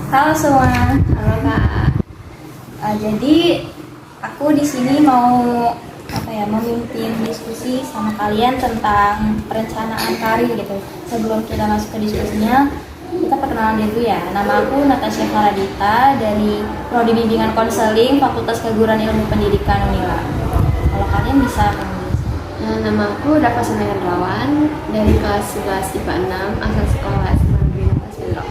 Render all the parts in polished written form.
Halo semua. Halo Kak. Jadi aku di sini mau memimpin diskusi sama kalian tentang perencanaan karir gitu. Sebelum kita masuk ke diskusinya, kita perkenalan dulu ya. Nama aku Natasha Faradita dari Prodi Bimbingan Konseling Fakultas Keguruan Ilmu Pendidikan Unila. Kalau kalian bisa panggil Nama aku Dafa Sunayandrawan dari kelas 11 IPA 6 asal sekolah SMA Negeri Negeri Sendro.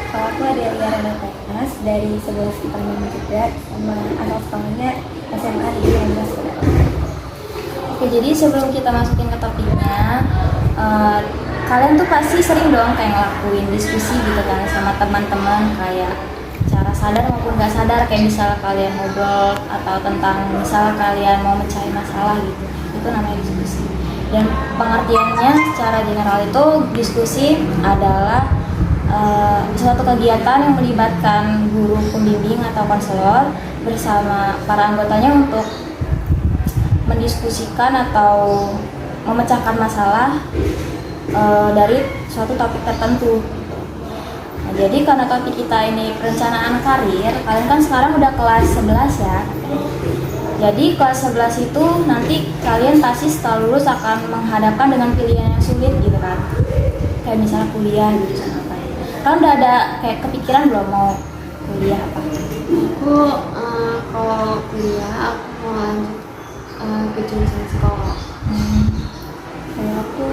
Kalau aku ada Liara Tenas dari 11 IPA 6 juga, sama asal sekolahnya SMA Negeri Negeri Sendro. Oke, jadi sebelum kita masukin ke topiknya, kalian tuh pasti sering dong kayak ngelakuin diskusi gitu kan sama teman-teman, kayak cara sadar maupun nggak sadar, kayak misalnya kalian ngobrol atau tentang misalnya kalian mau mencari masalah gitu, itu namanya diskusi. Dan pengertiannya secara general itu diskusi adalah suatu kegiatan yang melibatkan guru pembimbing atau konselor bersama para anggotanya untuk mendiskusikan atau memecahkan masalah dari suatu topik tertentu. Nah, jadi karena topik kita ini perencanaan karir, kalian kan sekarang udah kelas 11 ya. Jadi kelas 11 itu nanti kalian pasti setelah lulus akan menghadapkan dengan pilihan yang sulit gitu kan. Kayak misalnya kuliah gitu sama apa. Kalian udah ada kayak kepikiran belum mau kuliah apa? Aku kalau kuliah aku mau lanjut ke jurusan psikolog. Kalau aku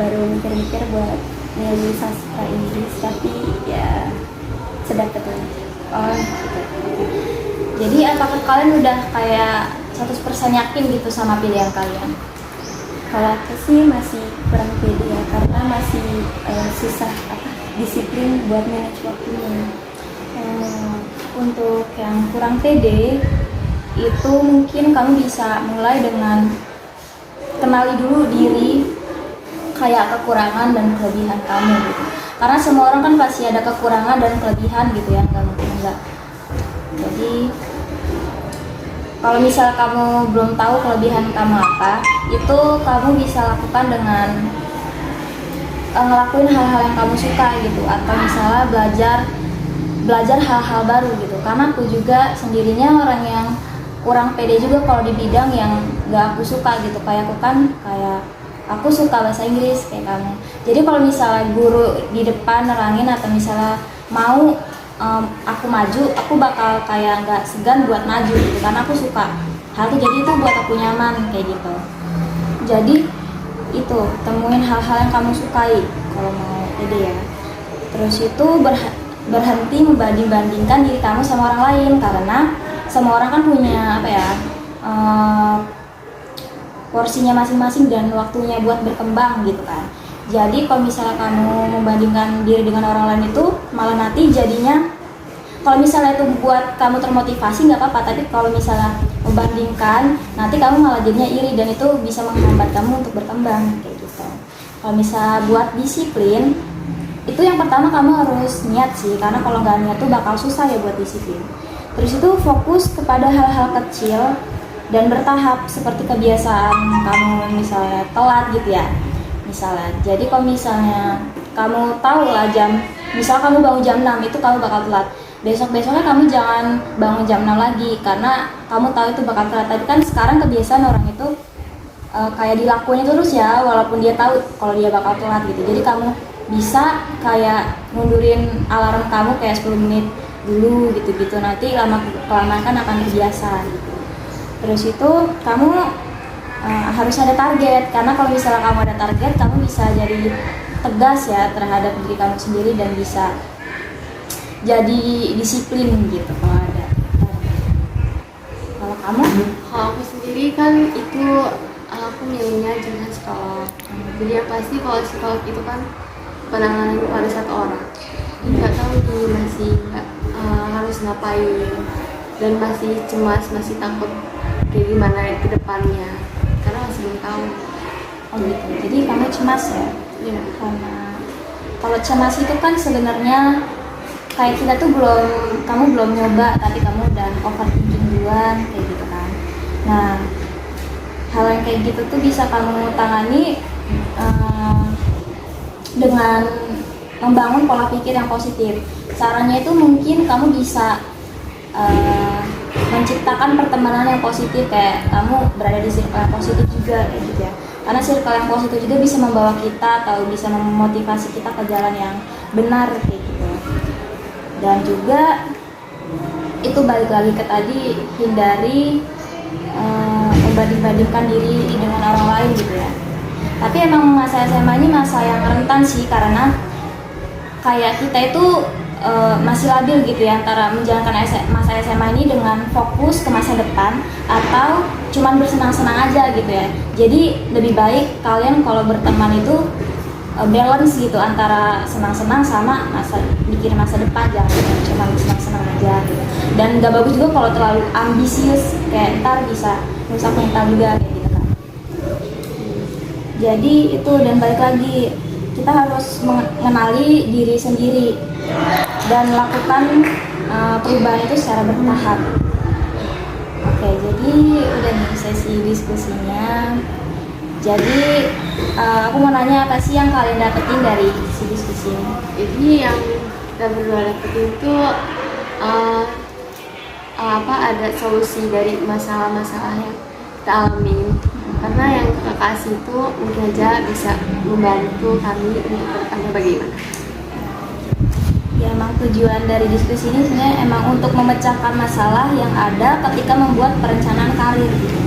baru mikir-mikir buat milih sastra Inggris, tapi ya sedang ketemu. Oh, gitu. Jadi apakah kalian udah kayak 100% yakin gitu sama pilihan kalian? Kalau aku sih masih kurang pede ya, karena masih susah disiplin buat manage waktunya. Untuk yang kurang pede itu mungkin kamu bisa mulai dengan kenali dulu diri, kayak kekurangan dan kelebihan kamu gitu. Karena semua orang kan pasti ada kekurangan dan kelebihan gitu ya, nggak mungkin enggak. Jadi kalau misalnya kamu belum tahu kelebihan kamu apa, itu kamu bisa lakukan dengan ngelakuin hal-hal yang kamu suka gitu, atau misalnya belajar hal-hal baru gitu. Karena aku juga sendirinya orang yang kurang pede juga kalau di bidang yang gak aku suka gitu. Kayak aku suka bahasa Inggris kayak kamu. Jadi kalau misalnya guru di depan nerangin atau misalnya mau aku maju, aku bakal kayak nggak segan buat maju gitu, karena aku suka hal itu. Jadi itu buat aku nyaman kayak gitu. Jadi itu temuin hal-hal yang kamu sukai kalau mau pede ya. Terus itu berhenti membanding-bandingkan diri kamu sama orang lain, karena semua orang kan punya porsinya masing-masing dan waktunya buat berkembang gitu kan. Jadi kalau misalnya kamu membandingkan diri dengan orang lain itu malah nanti jadinya, kalau misalnya itu buat kamu termotivasi nggak apa-apa, tapi kalau misalnya membandingkan nanti kamu malah jadinya iri dan itu bisa menghambat kamu untuk berkembang kayak gitu. Kalau misalnya buat disiplin, itu yang pertama kamu harus niat sih, karena kalau nggak niat tuh bakal susah ya buat disiplin. Terus itu fokus kepada hal-hal kecil dan bertahap, seperti kebiasaan kamu misalnya telat gitu ya. Misalnya, jadi kalau misalnya kamu tahu lah misal kamu bangun jam 6 itu kamu bakal telat. Besok-besoknya kamu jangan bangun jam 6 lagi, karena kamu tahu itu bakal telat. Tapi kan sekarang kebiasaan orang itu kayak dilakuin terus ya, walaupun dia tahu kalau dia bakal telat gitu. Jadi kamu bisa kayak mundurin alarm kamu kayak 10 menit dulu gitu-gitu, nanti lama-kelamaan kan akan terbiasa gitu. Terus itu kamu harus ada target, karena kalau misalnya kamu ada target, kamu bisa jadi tegas ya terhadap diri kamu sendiri dan bisa jadi disiplin gitu kalau ada target. Kalau kamu? Kalau aku sendiri kan itu aku milihnya jurusan psikolog. Jadi yang pasti kalau psikolog itu kan penanganan pada satu orang. Jadi nggak tahu nih masih harus ngapain dan masih cemas, masih takut kayak gimana ke depannya. Karena masih belum tahu. Oh gitu. Jadi kamu cemas ya? Iya. Karena kalau cemas itu kan sebenarnya kayak kita tuh kamu belum nyoba tapi kamu udah overthinking duluan kayak gitu kan. Nah, hal yang kayak gitu tuh bisa kamu tangani dengan membangun pola pikir yang positif. Caranya itu mungkin kamu bisa menciptakan pertemanan yang positif, kayak kamu berada di circle yang positif juga kayak gitu ya. Karena circle yang positif juga bisa membawa kita atau bisa memotivasi kita ke jalan yang benar kayak gitu. Dan juga itu balik lagi ke tadi, hindari membanding-bandingkan diri dengan orang lain gitu ya. Tapi emang masa SMA ini masa yang rentan sih, karena kayak kita itu masih labil gitu ya, antara menjalankan masa SMA ini dengan fokus ke masa depan atau cuman bersenang-senang aja gitu ya. Jadi lebih baik kalian kalau berteman itu balance gitu, antara senang-senang sama mikir masa depan, jangan cuma senang-senang aja gitu. Dan gak bagus juga kalau terlalu ambisius, kayak ntar bisa rusak mental juga kayak gitu kan. Jadi itu, dan balik lagi kita harus mengenali diri sendiri dan lakukan perubahan itu secara bertahap. Oke, jadi udah nih sesi diskusinya. Jadi aku mau nanya, apa sih yang kalian dapetin dari si diskusi ini? Jadi yang kita berdua dapetin itu ada solusi dari masalah-masalah yang kita alami. Karena yang kakak kasih itu mungkin aja bisa membantu kami untuk kedepannya bagaimana. Ya, emang tujuan dari diskusi ini sebenarnya emang untuk memecahkan masalah yang ada ketika membuat perencanaan karir gitu.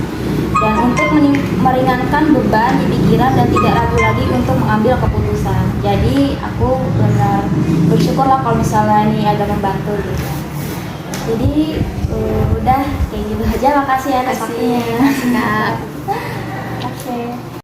Dan untuk meringankan beban di pikiran dan tidak ragu lagi untuk mengambil keputusan. Jadi aku benar bersyukur lah kalau misalnya ini agak membantu gitu. Jadi udah kayak gitu aja, makasih ya atas waktunya. Terima kasih, Kak. Oke.